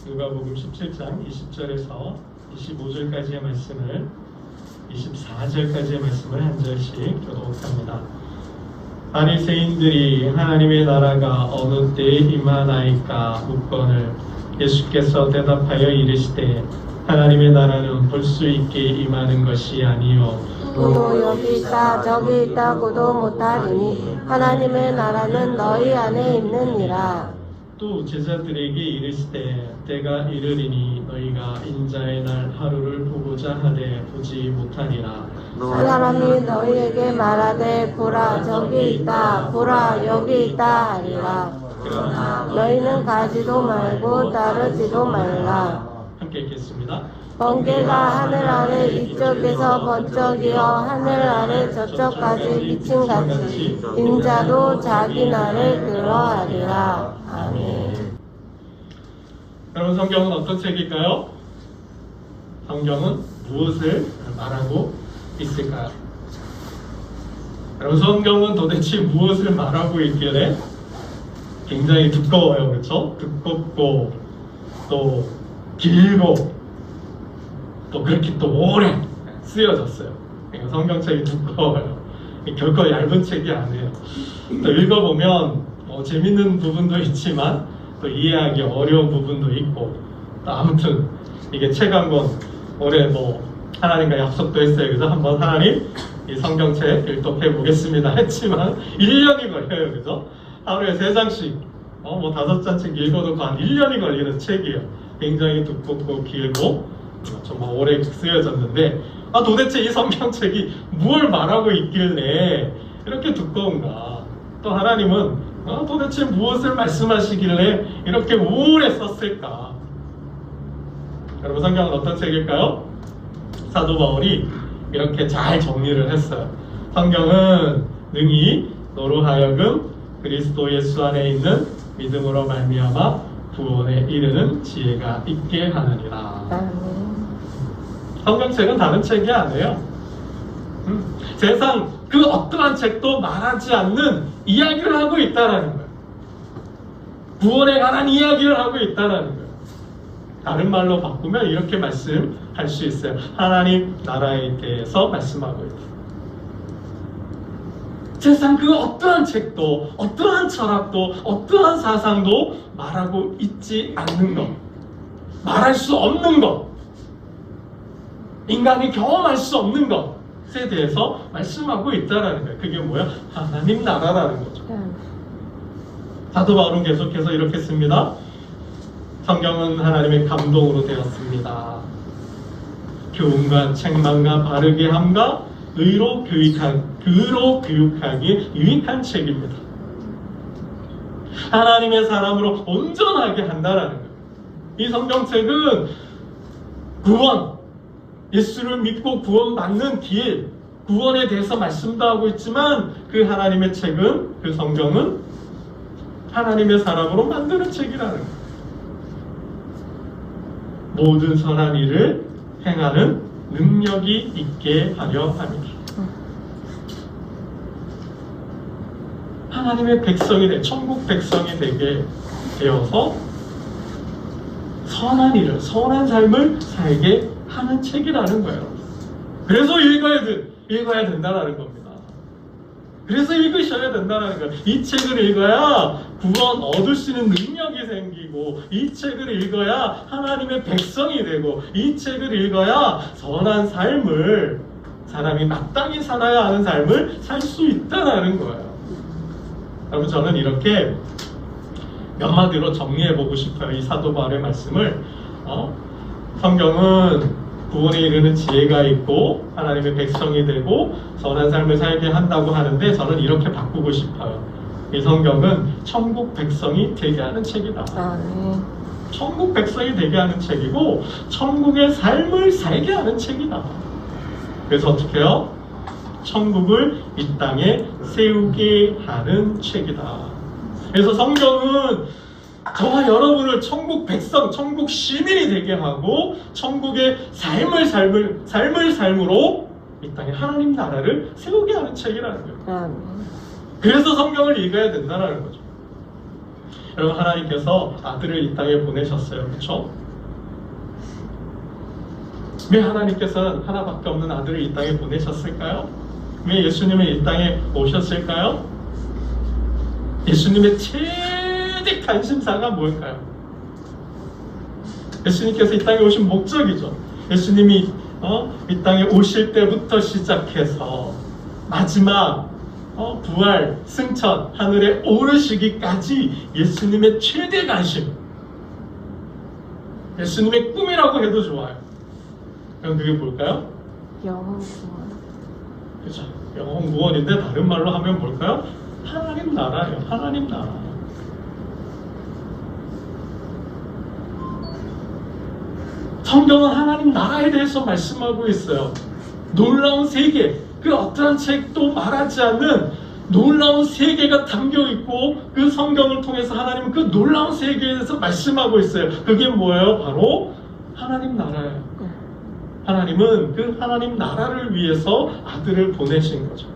누가복음 17장 20절에서 25절까지의 말씀을 24절까지의 말씀을 한 절씩 교독합니다. 바리새인들이 하나님의 나라가 어느 때에 임하나이까 묻거늘 예수께서 대답하여 이르시되 하나님의 나라는 볼 수 있게 임하는 것이 아니요 누구도 여기 있다 저기 있다고도 못하리니 하나님의 나라는 너희 안에 있느니라. 또 제자들에게 이르시되 때가 이르리니 너희가 인자의 날 하루를 보고자 하되 보지 못하리라. 사람이 너희에게 말하되 보라 저기 있다 보라 여기 있다 하리라. 그러나 너희는 가지도 말고 따르지도 말라. 함께 읽겠습니다. 번개가 하늘 아래 이쪽에서 번쩍이어 하늘 아래 저쪽까지 미친 같이 인자도 자기 날에 그러하리라. 아멘. 여러분, 성경은 어떤 책일까요? 성경은 무엇을 말하고 있을까요? 여러분, 성경은 도대체 무엇을 말하고 있길래 굉장히 두꺼워요, 그렇죠? 두껍고 또 길고 또 그렇게 또 오래 쓰여졌어요. 성경책이 두꺼워요. 결코 얇은 책이 아니에요. 또 읽어보면 재밌는 부분도 있지만 또 이해하기 어려운 부분도 있고 또 아무튼 이게 책 한권 올해 하나님과 약속도 했어요. 그래서 한번 하나님 이 성경책 읽독해 보겠습니다 했지만 1년이 걸려요. 그죠? 하루에 3장씩 5장씩 읽어도 한 1년이 걸리는 책이에요. 굉장히 두껍고 길고 정말 오래 쓰여졌는데 도대체 이 성경책이 뭘 말하고 있길래 이렇게 두꺼운가? 또 하나님은 도대체 무엇을 말씀하시길래 이렇게 오래 썼을까? 여러분, 성경은 어떤 책일까요? 사도 바울이 이렇게 잘 정리를 했어요. 성경은 능히 너로 하여금 그리스도 예수 안에 있는 믿음으로 말미암아 구원에 이르는 지혜가 있게 하느니라. 성경책은 다른 책이 아니에요. 세상 그 어떠한 책도 말하지 않는 이야기를 하고 있다라는 거예요. 구원에 관한 이야기를 하고 있다라는 거예요. 다른 말로 바꾸면 이렇게 말씀할 수 있어요. 하나님 나라에 대해서 말씀하고 있다. 세상 그 어떠한 책도 어떠한 철학도 어떠한 사상도 말하고 있지 않는 것, 말할 수 없는 것, 인간이 경험할 수 없는 것에 대해서 말씀하고 있다는 거예요. 그게 뭐야? 하나님 나라라는 거죠. 사도 바울은 계속해서 이렇게 씁니다. 성경은 하나님의 감동으로 되었습니다. 교훈과 책망과 바르게 함과 의로 교육하기 유익한 책입니다. 하나님의 사람으로 온전하게 한다라는 거예요. 이 성경책은 구원, 예수를 믿고 구원받는 길, 구원에 대해서 말씀도 하고 있지만 그 하나님의 책은, 그 성경은 하나님의 사람으로 만드는 책이라는 거예요. 모든 선한 일을 행하는 능력이 있게 하려 합니다. 하나님의 백성이 천국 백성이 되게 되어서 선한 일을, 선한 삶을 살게 하는 책이라는 거예요. 그래서 읽어야 된다는 겁니다. 그래서 읽으셔야 된다는 거예요. 이 책을 읽어야 구원 얻을 수 있는 능력이 생기고, 이 책을 읽어야 하나님의 백성이 되고, 이 책을 읽어야 선한 삶을, 사람이 마땅히 살아야 하는 삶을 살 수 있다는 거예요. 여러분, 저는 이렇게 몇 마디로 정리해보고 싶어요. 이 사도 바울의 말씀을. 성경은 구원에 이르는 지혜가 있고 하나님의 백성이 되고 선한 삶을 살게 한다고 하는데, 저는 이렇게 바꾸고 싶어요. 이 성경은 천국 백성이 되게 하는 책이다. 천국 백성이 되게 하는 책이고 천국의 삶을 살게 하는 책이다. 그래서 어떻게 해요? 천국을 이 땅에 세우게 하는 책이다. 그래서 성경은 저와 여러분을 천국 백성, 천국 시민이 되게 하고 천국의 삶으로 이 땅에 하나님 나라를 세우게 하는 책이라는 거예요. 그래서 성경을 읽어야 된다는 거죠. 여러분, 하나님께서 아들을 이 땅에 보내셨어요. 그렇죠? 왜 하나님께서는 하나밖에 없는 아들을 이 땅에 보내셨을까요? 왜 예수님은 이 땅에 오셨을까요? 예수님의 최대 관심사가 뭘까요? 예수님께서 이 땅에 오신 목적이죠. 예수님이 이 땅에 오실 때부터 시작해서 마지막 부활, 승천, 하늘에 오르시기까지 예수님의 최대 관심, 예수님의 꿈이라고 해도 좋아요. 그럼 그게 뭘까요? 영원 구원. 그죠? 영원 구원인데 다른 말로 하면 뭘까요? 하나님 나라예요. 하나님 나라. 성경은 하나님 나라에 대해서 말씀하고 있어요. 놀라운 세계, 그 어떠한 책도 말하지 않는 놀라운 세계가 담겨 있고, 그 성경을 통해서 하나님은 그 놀라운 세계에 대해서 말씀하고 있어요. 그게 뭐예요? 바로 하나님 나라예요. 하나님은 그 하나님 나라를 위해서 아들을 보내신 거죠.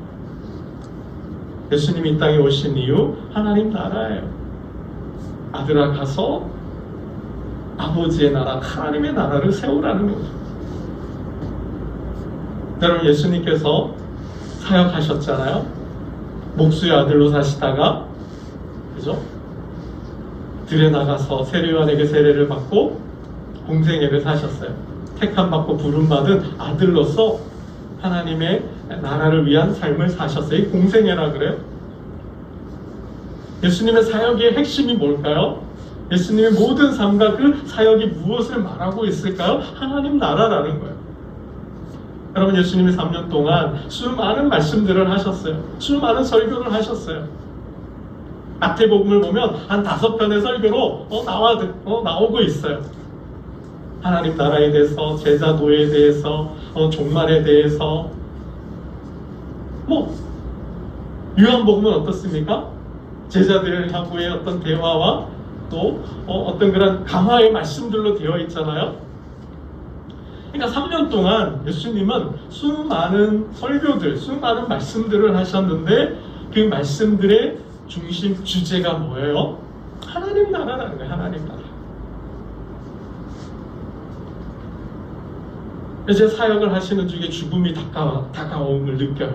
예수님이 이 땅에 오신 이유, 하나님 나라예요. 아들아, 가서 아버지의 나라, 하나님의 나라를 세우라는 거죠. 여러분, 예수님께서 사역하셨잖아요. 목수의 아들로 사시다가, 그죠? 들에 나가서 세례요한에게 세례를 받고 공생애를 사셨어요. 택함 받고 부름 받은 아들로서 하나님의 나라를 위한 삶을 사셨어요. 이 공생애라 그래요. 예수님의 사역의 핵심이 뭘까요? 예수님의 모든 삶과 그 사역이 무엇을 말하고 있을까요? 하나님 나라라는 거예요. 여러분, 예수님이 3년 동안 수많은 말씀들을 하셨어요. 수많은 설교를 하셨어요. 마태복음을 보면 한 5편의 설교로 나오고 있어요. 하나님 나라에 대해서, 제자도에 대해서, 종말에 대해서. 요한복음은 어떻습니까? 제자들하고의 어떤 대화와 또 어떤 그런 강화의 말씀들로 되어 있잖아요. 그러니까 3년 동안 예수님은 수많은 설교들, 수많은 말씀들을 하셨는데, 그 말씀들의 중심 주제가 뭐예요? 하나님 나라라는 거예요. 하나님 나라. 이제 사역을 하시는 중에 죽음이 다가옴을 느껴요.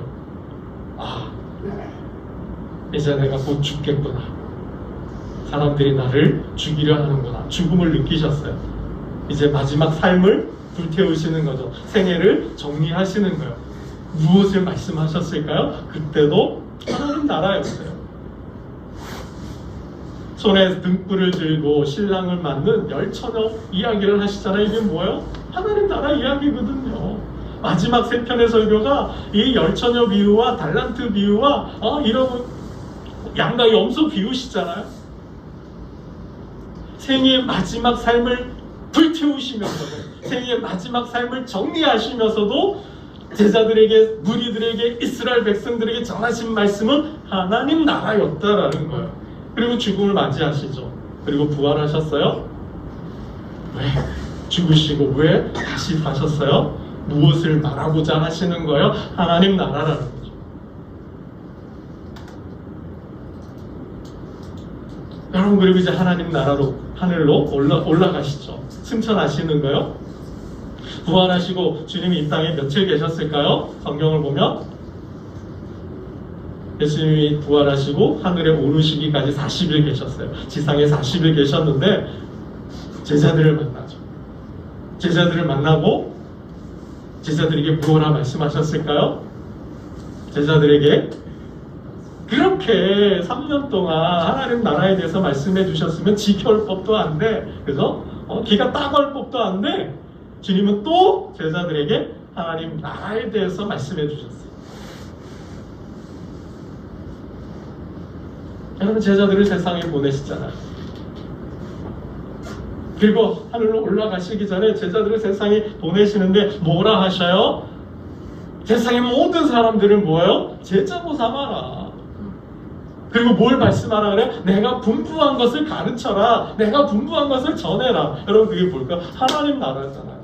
이제 내가 곧 죽겠구나. 사람들이 나를 죽이려 하는구나. 죽음을 느끼셨어요. 이제 마지막 삶을 불태우시는 거죠. 생애를 정리하시는 거예요. 무엇을 말씀하셨을까요? 그때도 하나님 나라였어요. 손에 등불을 들고 신랑을 맞는 열처녀 이야기를 하시잖아요. 이게 뭐예요? 하나님 나라 이야기거든요. 마지막 3편의 설교가 이 열처녀 비유와 달란트 비유와 이런 양과 염소 비유시잖아요. 생애의 마지막 삶을 불태우시면서도, 생애의 마지막 삶을 정리하시면서도 제자들에게, 무리들에게, 이스라엘 백성들에게 전하신 말씀은 하나님 나라였다라는 거예요. 그리고 죽음을 맞이하시죠. 그리고 부활하셨어요. 왜? 죽으시고 왜 다시 사셨어요? 무엇을 말하고자 하시는 거예요? 하나님 나라라는 거죠. 여러분, 그리고 이제 하나님 나라로, 하늘로 올라가시죠. 승천하시는 거예요. 부활하시고 주님이 이 땅에 며칠 계셨을까요? 성경을 보면 예수님이 부활하시고 하늘에 오르시기까지 40일 계셨어요. 지상에 40일 계셨는데 제자들을 만나죠. 제자들을 만나고 제자들에게 무엇라 말씀하셨을까요? 제자들에게 그렇게 3년 동안 하나님 나라에 대해서 말씀해 주셨으면 지켜올 법도 안 돼. 그죠? 기가 따가울 법도 안 돼. 주님은 또 제자들에게 하나님 나라에 대해서 말씀해 주셨어요. 여러분, 제자들을 세상에 보내시잖아요. 그리고 하늘로 올라가시기 전에 제자들을 세상에 보내시는데 뭐라 하셔요? 세상의 모든 사람들을 뭐예요? 제자로 삼아라. 그리고 뭘 말씀하라 그래요? 내가 분부한 것을 가르쳐라. 내가 분부한 것을 전해라. 여러분, 그게 뭘까요? 하나님 나라잖아요.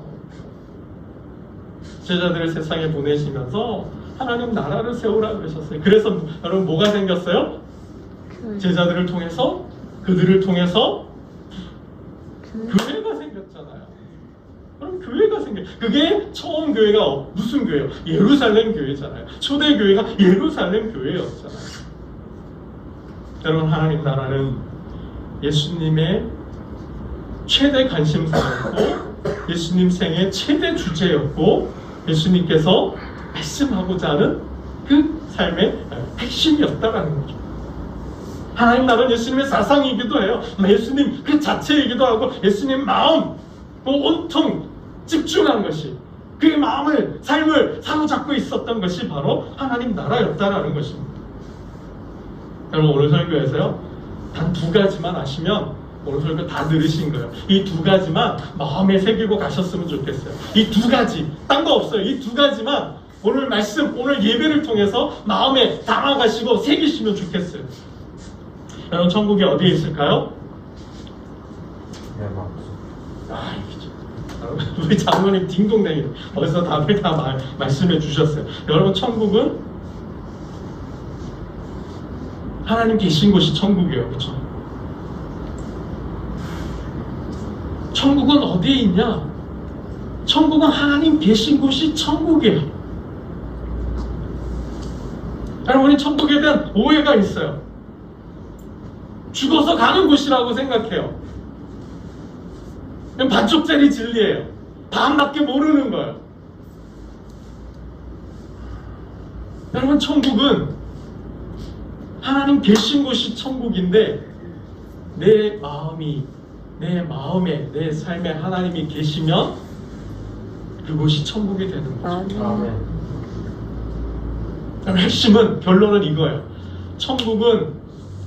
제자들을 세상에 보내시면서 하나님 나라를 세우라 그러셨어요. 그래서 여러분, 뭐가 생겼어요? 제자들을 통해서 그들을 통해서 교회가 생겼잖아요. 그럼 교회가 그게 처음 교회가 무슨 교회예요? 예루살렘 교회잖아요. 초대 교회가 예루살렘 교회였잖아요. 여러분, 하나님 나라는 예수님의 최대 관심사였고 예수님 생의 최대 주제였고 예수님께서 말씀하고자 하는 그 삶의 핵심이었다라는 거죠. 하나님 나라는 예수님의 사상이기도 해요. 예수님 그 자체이기도 하고 예수님 마음 온통 집중한 것이 그의 마음을 삶을 사로잡고 있었던 것이 바로 하나님 나라였다라는 것입니다. 여러분, 오늘 설교에서요 단 두 가지만 아시면 오늘 설교 다 들으신 거예요. 이 두 가지만 마음에 새기고 가셨으면 좋겠어요. 이 두 가지, 딴 거 없어요. 이 두 가지만 오늘 말씀, 오늘 예배를 통해서 마음에 담아가시고 새기시면 좋겠어요. 여러분, 천국이 어디에 있을까요? 우리 장로님 딩동댕이 벌써 답을 다 말씀해 주셨어요. 여러분, 천국은 하나님 계신 곳이 천국이에요. 그렇죠? 천국은 어디에 있냐? 천국은 하나님 계신 곳이 천국이에요. 여러분이 천국에 대한 오해가 있어요. 죽어서 가는 곳이라고 생각해요. 그냥 반쪽짜리 진리예요. 반밖에 모르는 거예요. 여러분, 천국은 하나님 계신 곳이 천국인데 내 마음에 내 삶에 하나님이 계시면 그곳이 천국이 되는 거죠. 아멘. 핵심은, 결론은 이거예요. 천국은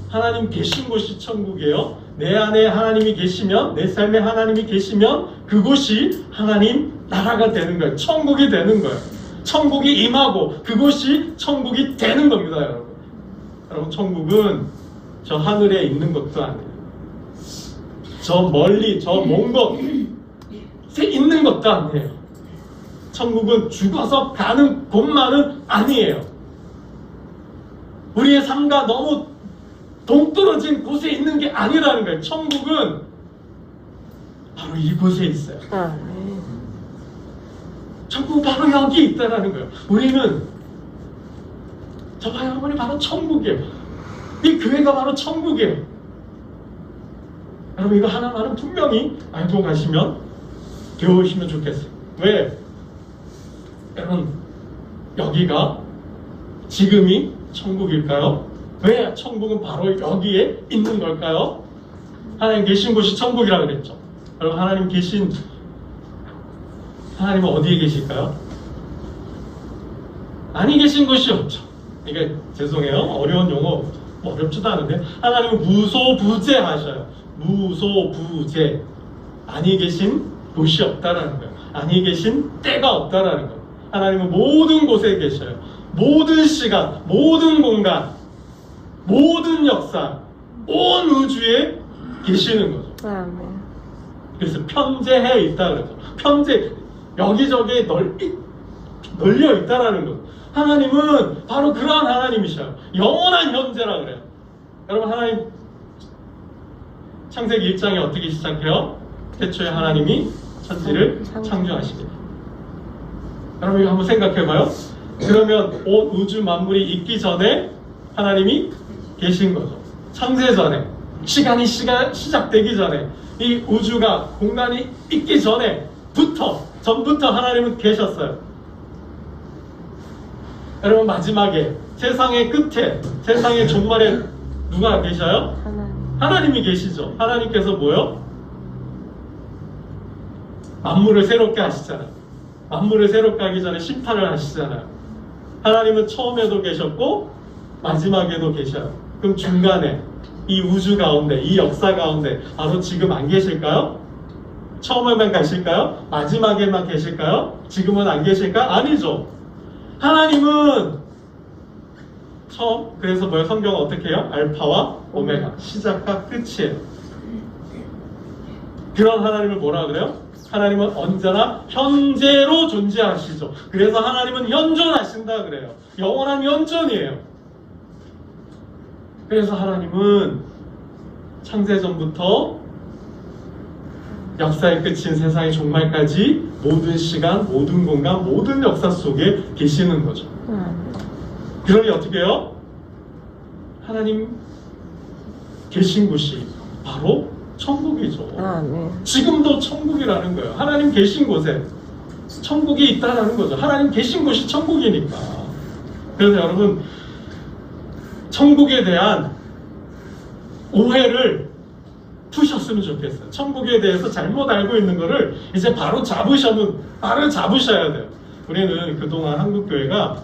하나님 계신 곳이 천국이에요. 내 안에 하나님이 계시면, 내 삶에 하나님이 계시면 그곳이 하나님 나라가 되는 거예요. 천국이 되는 거예요. 천국이 임하고 그곳이 천국이 되는 겁니다, 여러분. 여러분, 천국은 저 하늘에 있는 것도 아니에요. 저 멀리, 저 먼 곳에 있는 것도 아니에요. 천국은 죽어서 가는 곳만은 아니에요. 우리의 삶과 너무 동떨어진 곳에 있는 게 아니라는 거예요. 천국은 바로 이곳에 있어요. 천국은 바로 여기 있다라는 거예요. 우리는 저와 여러분이 바로 천국이에요. 이 교회가 바로 천국이에요. 여러분, 이거 하나만은 분명히 알고 가시면 배우시면 좋겠어요. 왜? 여러분, 여기가 지금이 천국일까요? 왜 천국은 바로 여기에 있는 걸까요? 하나님 계신 곳이 천국이라고 그랬죠. 여러분, 하나님은 어디에 계실까요? 아니 계신 곳이 없죠. 이게 죄송해요. 어려운 용어 어렵지도 않은데 하나님은 무소부재 하셔요. 무소부재. 아니 계신 곳이 없다라는 거예요. 아니 계신 때가 없다라는 거예요. 하나님은 모든 곳에 계셔요. 모든 시간, 모든 공간, 모든 역사, 온 우주에 계시는 거죠. 아멘. 그래서 편재해 있다 그러죠. 편재, 여기저기에 널려 있다라는 거죠. 하나님은 바로 그러한 하나님이셔요. 영원한 현재라 그래요. 여러분, 하나님 창세기 1장에 어떻게 시작해요? 태초에 하나님이 천지를 창조하시니라. 여러분, 이거 한번 생각해봐요. 그러면 온 우주 만물이 있기 전에 하나님이 계신 거죠. 창세 전에, 시간이 시작되기 전에, 이 우주가 공간이 있기 전부터 하나님은 계셨어요. 여러분, 마지막에 세상의 끝에, 세상의 종말에 누가 계셔요? 하나님이 계시죠. 하나님께서 뭐요? 만물을 새롭게 하시잖아요. 만물을 새롭게 하기 전에 심판을 하시잖아요. 하나님은 처음에도 계셨고 마지막에도 계셔요. 그럼 중간에 이 우주 가운데, 이 역사 가운데 바로 지금 안 계실까요? 처음에만 가실까요? 마지막에만 계실까요? 지금은 안 계실까? 아니죠. 하나님은 처음, 그래서 뭐예요? 성경은 어떻게 해요? 알파와 오메가, 시작과 끝이에요. 그런 하나님을 뭐라 그래요? 하나님은 언제나 현재로 존재하시죠. 그래서 하나님은 현존하신다 그래요. 영원한 현존이에요. 그래서 하나님은 창세전부터 역사의 끝인 세상의 종말까지 모든 시간, 모든 공간, 모든 역사 속에 계시는 거죠. 그러니 어떻게 해요? 하나님 계신 곳이 바로 천국이죠. 아멘. 지금도 천국이라는 거예요. 하나님 계신 곳에 천국이 있다라는 거죠. 하나님 계신 곳이 천국이니까. 그래서 여러분, 천국에 대한 오해를 푸셨으면 좋겠어요. 천국에 대해서 잘못 알고 있는 거를 이제 바로 잡으셔야 돼요. 우리는 그동안 한국교회가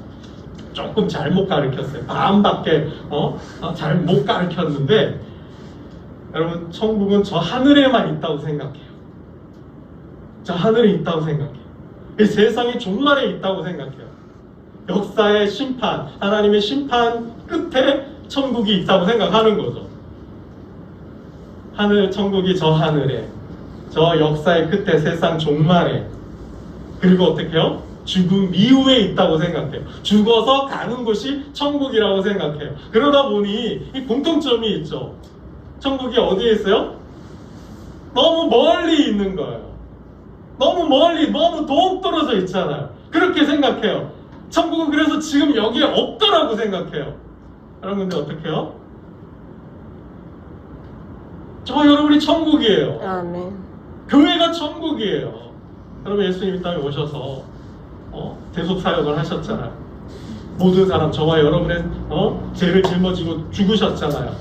조금 잘못 가르쳤어요. 반밖에 잘못 가르쳤는데, 여러분, 천국은 저 하늘에만 있다고 생각해요. 저 하늘에 있다고 생각해요. 이 세상이 종말에 있다고 생각해요. 역사의 심판, 하나님의 심판 끝에 천국이 있다고 생각하는 거죠. 천국이 저 하늘에, 저 역사의 끝에, 세상 종말에, 그리고 어떻게 해요? 죽음 이후에 있다고 생각해요. 죽어서 가는 곳이 천국이라고 생각해요. 그러다 보니 이 공통점이 있죠. 천국이 어디에 있어요? 너무 멀리 있는 거예요. 너무 멀리, 너무 동떨어져 있잖아요. 그렇게 생각해요. 천국은 그래서 지금 여기에 없더라고 생각해요. 여러분, 근데 어떻게 해요? 저 여러분이 천국이에요. 아멘. 교회가 천국이에요. 여러분, 예수님 이 땅에 오셔서 대속 사역을 하셨잖아요. 모든 사람, 저와 여러분의 죄를 짊어지고 죽으셨잖아요.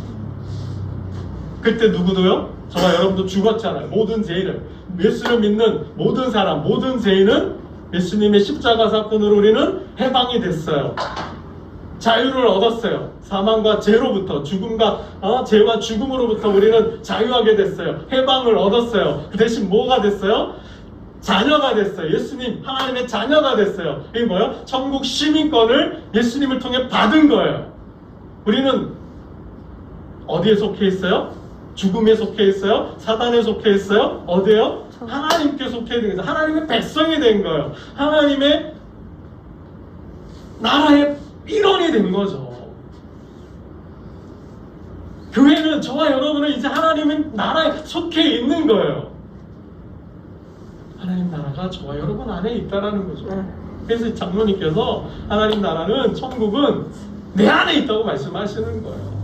그때 누구도요? 저와 여러분도 죽었잖아요. 모든 죄를, 예수를 믿는 모든 사람, 모든 죄인은 예수님의 십자가 사건으로 우리는 해방이 됐어요. 자유를 얻었어요. 사망과 죄로부터, 죽음과 죄와 죽음으로부터 우리는 자유하게 됐어요. 해방을 얻었어요. 그 대신 뭐가 됐어요? 자녀가 됐어요. 예수님, 하나님의 자녀가 됐어요. 이게 뭐예요? 천국 시민권을 예수님을 통해 받은 거예요. 우리는 어디에 속해 있어요? 죽음에 속해 있어요? 사단에 속해 있어요? 어디에요? 하나님께 속해 있는 거죠. 하나님의 백성이 된 거예요. 하나님의 나라의 일원이 된 거죠. 교회는, 저와 여러분은 이제 하나님의 나라에 속해 있는 거예요. 하나님 나라가 저와 여러분 안에 있다라는 거죠. 그래서 장로님께서 하나님 나라는, 천국은 내 안에 있다고 말씀하시는 거예요.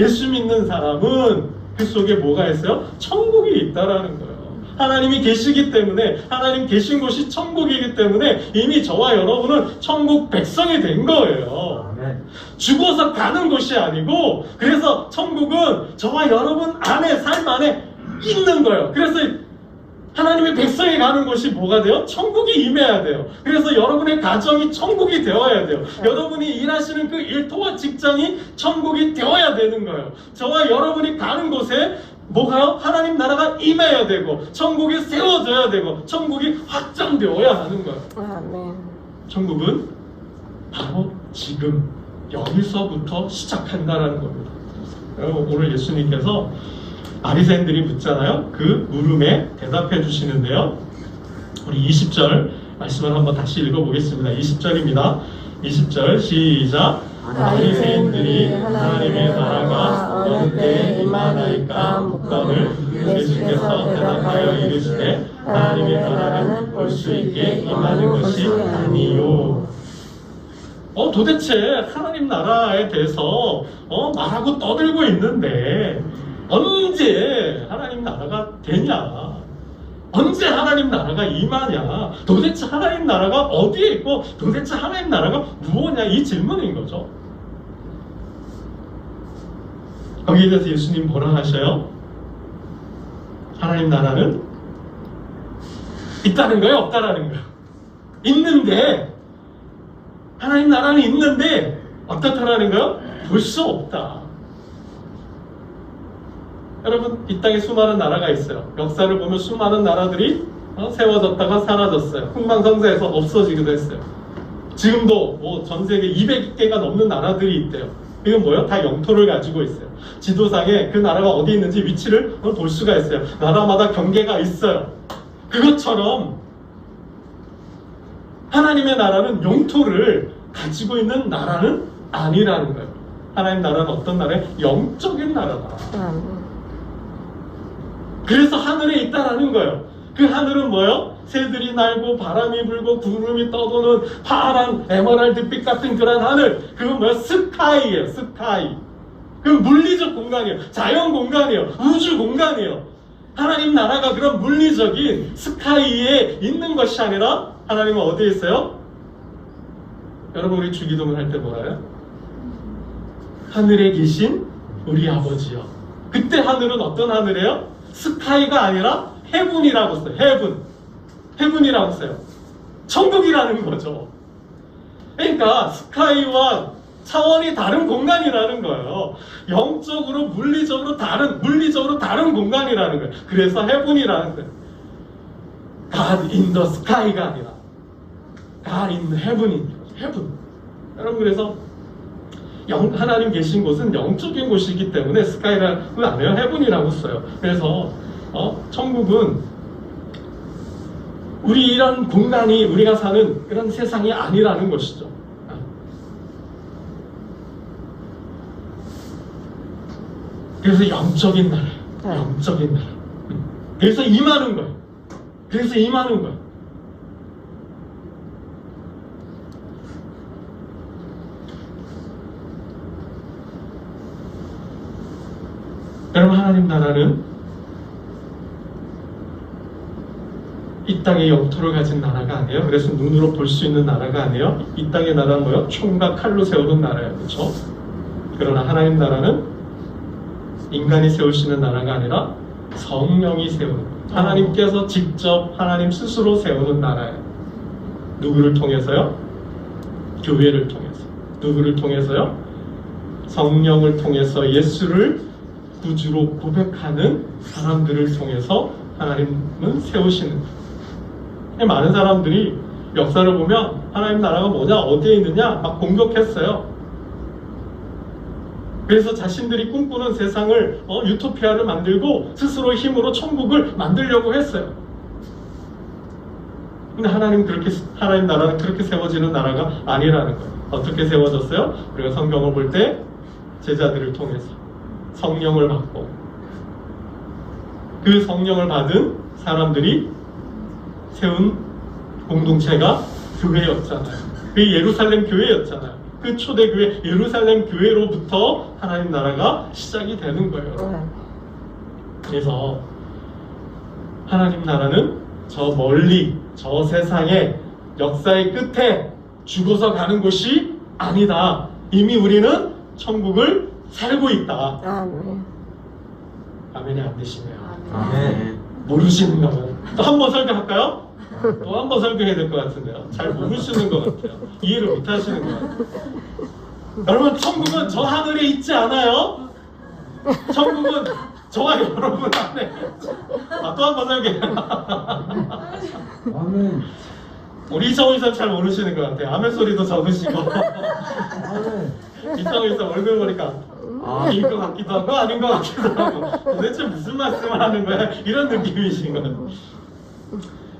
예수 믿는 사람은 그 속에 뭐가 있어요? 천국이 있다라는 거예요. 하나님이 계시기 때문에, 하나님 계신 곳이 천국이기 때문에 이미 저와 여러분은 천국 백성이 된 거예요. 죽어서 가는 곳이 아니고, 그래서 천국은 저와 여러분 안에, 삶 안에 있는 거예요. 그래서 하나님의 백성이 가는 곳이 뭐가 돼요? 천국이 임해야 돼요. 그래서 여러분의 가정이 천국이 되어야 돼요. 여러분이 일하시는 그 일터와 직장이 천국이 되어야 되는 거예요. 저와 여러분이 가는 곳에 뭐가요? 하나님 나라가 임해야 되고, 천국이 세워져야 되고, 천국이 확장되어야 하는 거예요. 아멘. 천국은 바로 지금 여기서부터 시작한다라는 겁니다. 오늘 예수님께서 바리새인들이 묻잖아요. 그 물음에 대답해 주시는데요. 우리 20절 말씀을 한번 다시 읽어보겠습니다. 20절입니다. 20절 시작. 바리새인들이 하나님의 나라가 어느 때에 임하나이까 묻거늘 예수께서 대답하여 이르시되 하나님의 나라는 볼 수 있게 임하는 것이 아니요. 도대체 하나님 나라에 대해서 말하고 떠들고 있는데 언제 하나님 나라가 되냐? 언제 하나님 나라가 임하냐? 도대체 하나님 나라가 어디에 있고 도대체 하나님 나라가 무엇이냐? 이 질문인 거죠. 거기에 대해서 예수님 뭐라 하셔요? 하나님 나라는 있다는 거예요? 없다라는 거예요? 있는데, 하나님 나라는 있는데 어떻다라는 거예요? 볼 수 없다. 여러분, 이 땅에 수많은 나라가 있어요. 역사를 보면 수많은 나라들이 세워졌다가 사라졌어요. 흥망성쇠해서 없어지기도 했어요. 지금도 뭐 전 세계 200개가 넘는 나라들이 있대요. 이건 뭐예요? 다 영토를 가지고 있어요. 지도상에 그 나라가 어디 있는지 위치를 볼 수가 있어요. 나라마다 경계가 있어요. 그것처럼 하나님의 나라는 영토를 가지고 있는 나라는 아니라는 거예요. 하나님 나라는 어떤 나라예요? 영적인 나라다. 아멘. 그래서 하늘에 있다라는 거예요. 그 하늘은 뭐예요? 새들이 날고 바람이 불고 구름이 떠도는 파란 에메랄드빛 같은 그런 하늘. 그건 뭐예요? 스카이예요. 스카이. 그 물리적 공간이에요. 자연 공간이에요. 우주 공간이에요. 하나님 나라가 그런 물리적인 스카이에 있는 것이 아니라 하나님은 어디에 있어요? 여러분 우리 주기도문 할 때 뭐라요? 하늘에 계신 우리 아버지요. 그때 하늘은 어떤 하늘이에요? 스카이가 아니라 헤븐이라고 써요. 헤븐이라고 써요. 천국이라는 거죠. 그러니까 스카이와 차원이 다른 공간이라는 거예요. 영적으로 물리적으로 다른 공간이라는 거예요. 그래서 헤븐이라는 거예요. God in the sky가 아니라 God in heaven인 거죠. heaven. 여러분 그래서 하나님 계신 곳은 영적인 곳이기 때문에 스카이라고 안 해요. 헤븐이라고 써요. 그래서 천국은 우리 이런 공간이 우리가 사는 그런 세상이 아니라는 것이죠. 그래서 영적인 나라예요. 영적인 나라. 그래서 임하는 거예요. 여러분 하나님 나라는 이 땅의 영토를 가진 나라가 아니에요. 그래서 눈으로 볼 수 있는 나라가 아니에요. 이 땅의 나라는 뭐예요? 총과 칼로 세우는 나라예요. 그렇죠? 그러나 하나님 나라는 인간이 세우시는 나라가 아니라 성령이 세우는, 하나님께서 직접 하나님 스스로 세우는 나라예요. 누구를 통해서요? 교회를 통해서. 누구를 통해서요? 성령을 통해서 예수를 구주로 고백하는 사람들을 통해서 하나님은 세우시는 거예요. 많은 사람들이 역사를 보면 하나님 나라가 뭐냐, 어디에 있느냐 막 공격했어요. 그래서 자신들이 꿈꾸는 세상을 유토피아를 만들고 스스로 힘으로 천국을 만들려고 했어요. 근데 하나님 나라는 그렇게 세워지는 나라가 아니라는 거예요. 어떻게 세워졌어요? 우리가 성경을 볼 때 제자들을 통해서 성령을 받고 그 성령을 받은 사람들이 세운 공동체가 교회였잖아요. 그 예루살렘 교회였잖아요. 그 초대교회 예루살렘 교회로부터 하나님 나라가 시작이 되는 거예요. 그래서 하나님 나라는 저 멀리 저 세상의 역사의 끝에 죽어서 가는 곳이 아니다. 이미 우리는 천국을 살고 있다. 아멘. 아멘이 안 되시네요. 아멘. 모르시는가 봐요. 또 한 번 설교할까요? 또 한 번 설교해야 될 것 같은데요. 잘 모르시는 것 같아요. 이해를 못 하시는 것 같아요. 여러분 천국은 저 하늘에 있지 않아요. 천국은 저와 여러분 안에. 또 한 번 설교해요. 아멘. 우리 이성훈 이사 잘 모르시는 것 같아요. 아멘 소리도 적으시고. 아멘. 이성훈 이사 얼굴 보니까 아닌 것 같기도 하고 아닌 것 같기도 하고 도대체 무슨 말씀을 하는 거야? 이런 느낌이신 거예요.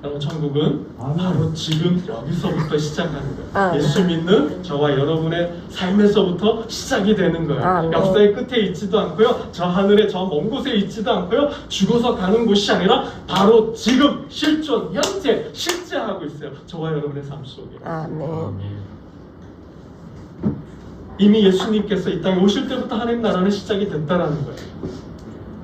여러분 천국은 바로 지금 여기서부터 시작하는 거예요. 예수 믿는 저와 여러분의 삶에서부터 시작이 되는 거예요. 역사의 끝에 있지도 않고요, 저 하늘에 저 먼 곳에 있지도 않고요, 죽어서 가는 곳이 아니라 바로 지금 실존 현재 실제하고 있어요. 저와 여러분의 삶 속에. 아멘. 이미 예수님께서 이 땅에 오실 때부터 하나님 나라는 시작이 됐다라는 거예요.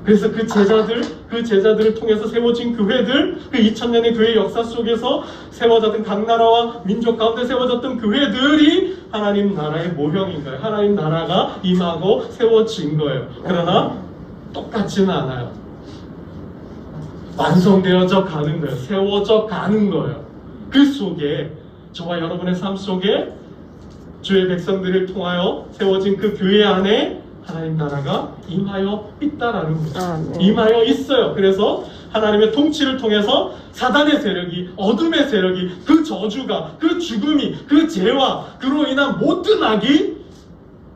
그래서 그 제자들을 통해서 세워진 교회들, 그 2000년의 교회 역사 속에서 세워졌던 각 나라와 민족 가운데 세워졌던 교회들이 하나님 나라의 모형인 거예요. 하나님 나라가 임하고 세워진 거예요. 그러나 똑같지는 않아요. 완성되어져 가는 거예요. 세워져 가는 거예요. 그 속에 저와 여러분의 삶 속에 주의 백성들을 통하여 세워진 그 교회 안에 하나님 나라가 임하여 있다라는 거죠. 임하여 있어요. 그래서 하나님의 통치를 통해서 사단의 세력이, 어둠의 세력이, 그 저주가, 그 죽음이, 그 죄와 그로 인한 모든 악이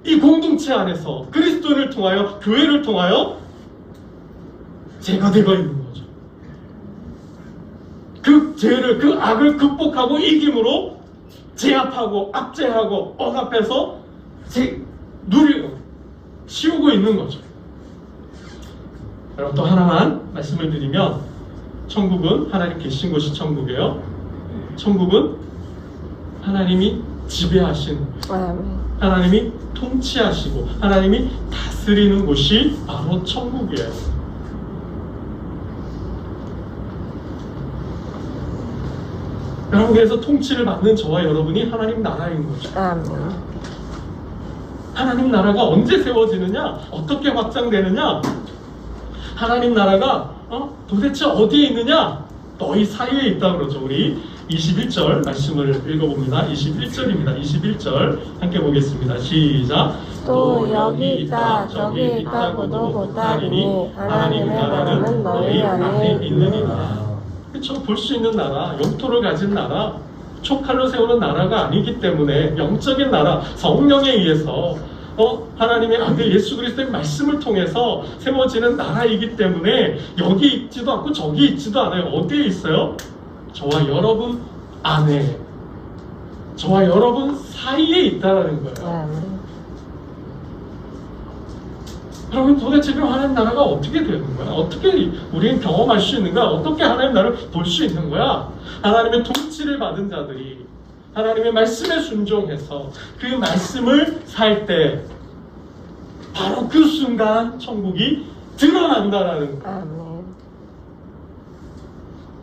이 공동체 안에서 그리스도를 통하여, 교회를 통하여 제거되고 있는 거죠. 그 죄를, 그 악을 극복하고 이김으로 제압하고 압제하고 억압해서 치우고 있는 거죠. 여러분 또 하나만 말씀을 드리면 천국은 하나님 계신 곳이 천국이에요. 천국은 하나님이 지배하신, 아멘. 하나님이 통치하시고 하나님이 다스리는 곳이 바로 천국이에요. 여러분 그래서 통치를 받는 저와 여러분이 하나님 나라인 거죠. 아멘. 하나님 나라가 언제 세워지느냐? 어떻게 확장되느냐? 하나님 나라가 도대체 어디에 있느냐? 너희 사이에 있다 그러죠. 우리 21절 말씀을 읽어봅니다. 21절입니다. 21절 함께 보겠습니다. 시작. 또 여기 있다 저기 있다고도 못하리니 하나님의 나라는 너희 안에 있느니라. 그렇죠. 볼 수 있는 나라, 영토를 가진 나라, 촉칼로 세우는 나라가 아니기 때문에 영적인 나라, 성령에 의해서 하나님의 아들 예수 그리스도의 말씀을 통해서 세워지는 나라이기 때문에 여기 있지도 않고 저기 있지도 않아요. 어디에 있어요? 저와 여러분 안에, 저와 여러분 사이에 있다는 거예요. 아멘. 그러면 도대체 그 하나님 나라가 어떻게 되는 거야? 어떻게 우리는 경험할 수 있는 거야? 어떻게 하나님 나라를 볼 수 있는 거야? 하나님의 통치를 받은 자들이 하나님의 말씀에 순종해서 그 말씀을 살 때 바로 그 순간 천국이 드러난다라는 거야. 아멘.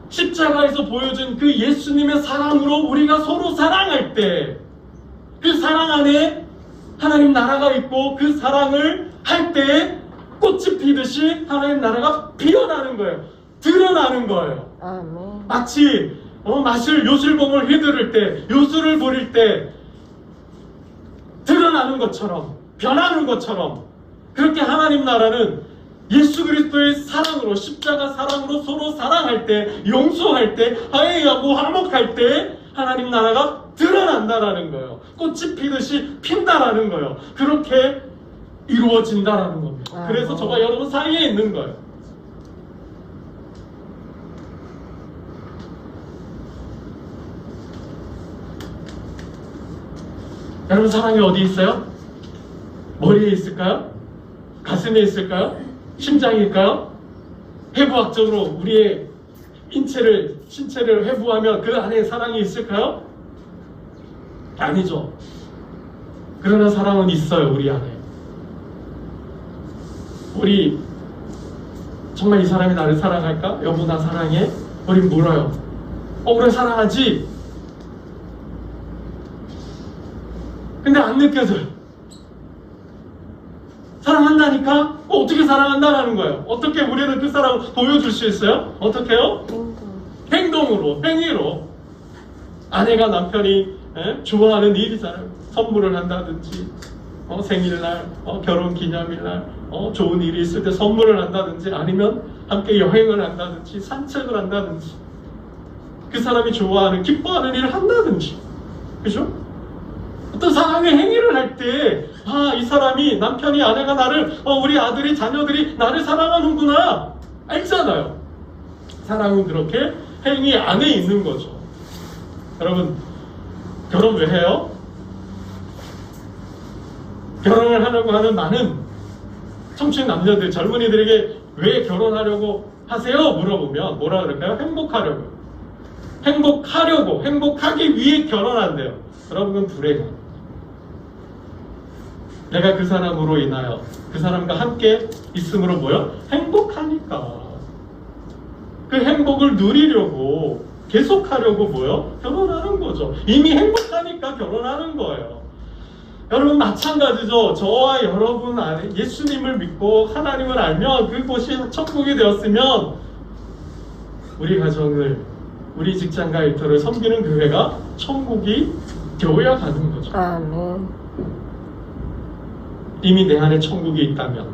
십자가에서 보여준 그 예수님의 사랑으로 우리가 서로 사랑할 때 그 사랑 안에 하나님 나라가 있고 그 사랑을 할 때 꽃이 피듯이 하나님 나라가 피어나는 거예요. 드러나는 거예요. 아멘. 마치 마실 요술봉을 휘두를 때, 요술을 부릴 때 드러나는 것처럼, 변하는 것처럼 그렇게 하나님 나라는 예수 그리스도의 사랑으로, 십자가 사랑으로 서로 사랑할 때, 용서할 때, 화해하고 화목할 때 하나님 나라가 드러난다라는 거예요. 꽃이 피듯이 핀다라는 거예요. 그렇게 이루어진다라는 겁니다. 그래서 저와 여러분 사이에 있는 거예요. 여러분 사랑이 어디 있어요? 머리에 있을까요? 가슴에 있을까요? 심장일까요? 해부학적으로 우리의 신체를 해부하면 그 안에 사랑이 있을까요? 아니죠. 그러나 사랑은 있어요. 우리 안에. 우리 정말 이 사람이 나를 사랑할까? 여보 나 사랑해? 우린 물어요. 그래 사랑하지? 근데 안 느껴져요. 사랑한다니까? 어떻게 사랑한다라는 거예요. 어떻게 우리는 그 사랑을 보여줄 수 있어요? 어떻게 해요? 행동으로, 행위로. 아내가 남편이 좋아하는 일이잖아요. 선물을 한다든지 생일날, 결혼기념일날 좋은 일이 있을 때 선물을 한다든지 아니면 함께 여행을 한다든지 산책을 한다든지 그 사람이 좋아하는, 기뻐하는 일을 한다든지 그죠? 어떤 사랑의 행위를 할 때 이 사람이, 남편이, 아내가 나를, 우리 아들이, 자녀들이 나를 사랑하는구나 알잖아요. 사랑은 그렇게 행위 안에 있는 거죠. 여러분 결혼 왜 해요? 결혼을 하려고 하는 많은 청춘 남녀들, 젊은이들에게 왜 결혼하려고 하세요? 물어보면 뭐라 그럴까요? 행복하려고, 행복하기 위해 결혼한대요. 여러분은 불행해요. 내가 그 사람으로 인하여 그 사람과 함께 있음으로 뭐요? 행복하니까 그 행복을 누리려고 계속하려고 뭐요? 결혼하는 거죠. 이미 행복하니까 결혼하는 거예요. 여러분 마찬가지죠. 저와 여러분 안에 예수님을 믿고 하나님을 알면 그곳이 천국이 되었으면 우리 가정을, 우리 직장과 일터를 섬기는 교회가 천국이 되어야 가는 거죠. 아멘. 이미 내 안에 천국이 있다면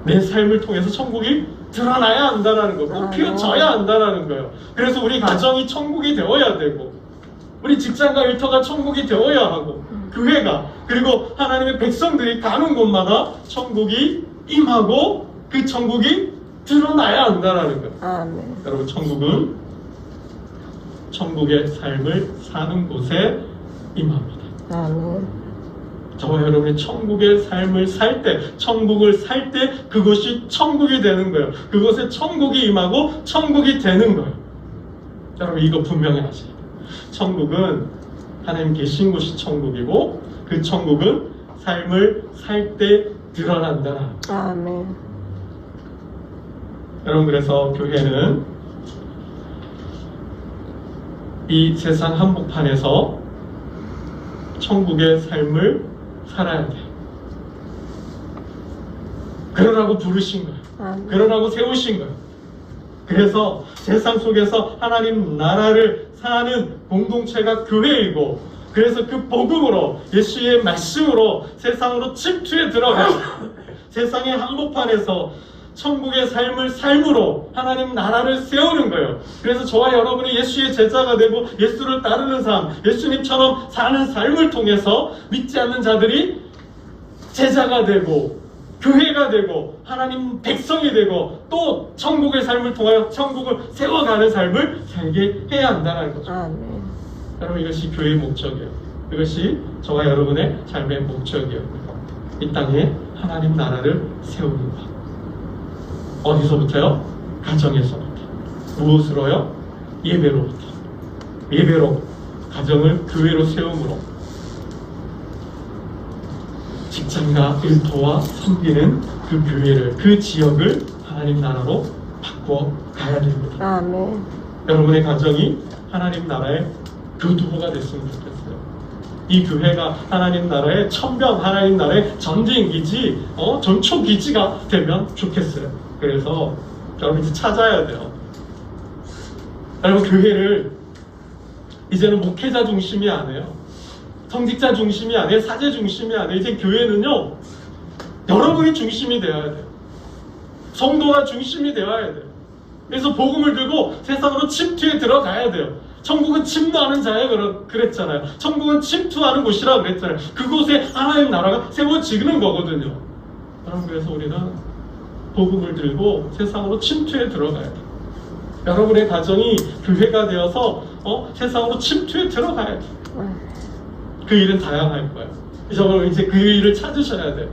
내 삶을 통해서 천국이 드러나야 한다는 거, 꼭 피어져야 한다는 거예요. 그래서 우리 가정이 천국이 되어야 되고 우리 직장과 일터가 천국이 되어야 하고 교회가, 그리고 하나님의 백성들이 가는 곳마다 천국이 임하고 그 천국이 드러나야 한다는 거예요. 아멘. 여러분 천국은 천국의 삶을 사는 곳에 임합니다. 아멘. 저와 여러분이 천국의 삶을 살 때, 천국을 살 때 그것이 천국이 되는 거예요. 그것에 천국이 임하고 천국이 되는 거예요. 여러분 이거 분명히 아세요. 천국은 하나님 계신 곳이 천국이고 그 천국은 삶을 살 때 드러난다. 아멘. 여러분 그래서 교회는 이 세상 한복판에서 천국의 삶을 살아야 돼. 그러라고 부르신 거예요. 아멘. 그러라고 세우신 거예요. 그래서 세상 속에서 하나님 나라를 사는 공동체가 교회이고, 그래서 그 복음으로 예수의 말씀으로 세상으로 침투해 들어가서 세상의 한복판에서 천국의 삶을 삶으로 하나님 나라를 세우는 거예요. 그래서 저와 여러분이 예수의 제자가 되고 예수를 따르는 삶, 예수님처럼 사는 삶을 통해서 믿지 않는 자들이 제자가 되고 교회가 되고 하나님 백성이 되고 또 천국의 삶을 통하여 천국을 세워가는 삶을 살게 해야 한다는 거죠. 아멘. 여러분 이것이 교회의 목적이에요. 이것이 저와 여러분의 삶의 목적이에요. 이 땅에 하나님 나라를 세우는 것. 어디서부터요? 가정에서부터. 무엇으로요? 예배로부터. 예배로 가정을 교회로 세움으로 직장과 일터와 섬기는 그 교회를, 그 지역을 하나님 나라로 바꿔 가야 됩니다. 아멘. 여러분의 가정이 하나님 나라의 교두보가 됐으면 좋겠어요. 이 교회가 하나님 나라의 천병, 하나님 나라의 전쟁기지, 전초기지가 되면 좋겠어요. 그래서 여러분 이제 찾아야 돼요. 여러분 교회를 이제는 목회자 중심이 아니에요. 성직자 중심이 아니에요. 사제 중심이 아니에요. 이제 교회는요, 여러분이 중심이 되어야 돼요. 성도가 중심이 되어야 돼요. 그래서 복음을 들고 세상으로 침투해 들어가야 돼요. 천국은 침노하는 자에 그랬잖아요. 천국은 침투하는 곳이라 그랬잖아요. 그곳에 하나님 나라가 세워지는 거거든요. 여러분 그래서 우리는 복음을 들고 세상으로 침투해 들어가야 돼요. 여러분의 가정이 교회가 되어서 세상으로 침투해 들어가야 돼요. 그 일은 다양할 거예요. 이제 그 일을 찾으셔야 돼요.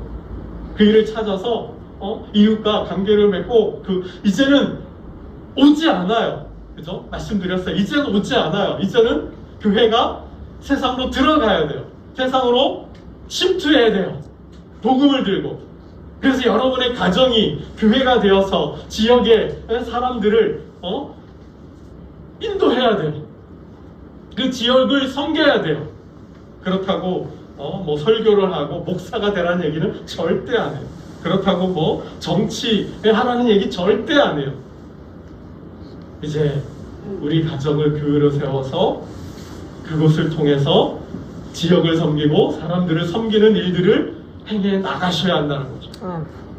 그 일을 찾아서 이웃과 관계를 맺고 이제는 오지 않아요. 그죠? 말씀드렸어요. 이제는 오지 않아요. 이제는 교회가 세상으로 들어가야 돼요. 세상으로 침투해야 돼요. 복음을 들고. 그래서 여러분의 가정이 교회가 되어서 지역의 사람들을 인도해야 돼요. 그 지역을 섬겨야 돼요. 그렇다고 뭐 설교를 하고 목사가 되라는 얘기는 절대 안 해요. 그렇다고 뭐 정치를 하라는 얘기 절대 안 해요. 이제 우리 가정을 교회로 세워서 그곳을 통해서 지역을 섬기고 사람들을 섬기는 일들을 행해 나가셔야 한다는 거죠.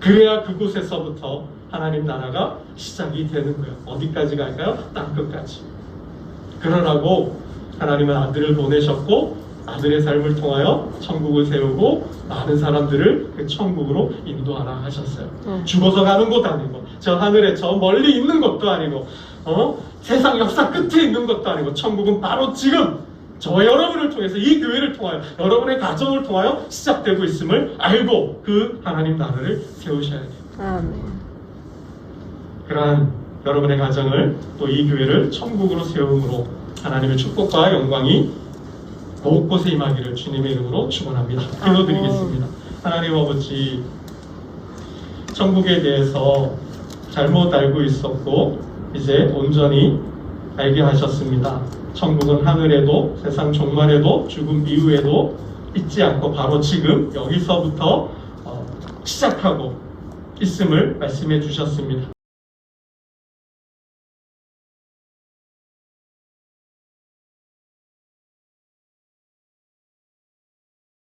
그래야 그곳에서부터 하나님 나라가 시작이 되는 거예요. 어디까지 갈까요? 땅끝까지. 그러라고 하나님은 아들을 보내셨고 아들의 삶을 통하여 천국을 세우고 많은 사람들을 그 천국으로 인도하라 하셨어요. 죽어서 가는 곳 아니고 저 하늘에 저 멀리 있는 것도 아니고 세상 역사 끝에 있는 것도 아니고 천국은 바로 지금 저와 여러분을 통해서 이 교회를 통하여 여러분의 가정을 통하여 시작되고 있음을 알고 그 하나님 나라를 세우셔야 돼요. 아멘. 그러한 여러분의 가정을 또 이 교회를 천국으로 세움으로 하나님의 축복과 영광이 곳곳에 임하기를 주님의 이름으로 축원합니다. 기도드리겠습니다. 하나님 아버지, 천국에 대해서 잘못 알고 있었고 이제 온전히 알게 하셨습니다. 천국은 하늘에도 세상 종말에도 죽음 이후에도 있지 않고 바로 지금 여기서부터 시작하고 있음을 말씀해 주셨습니다.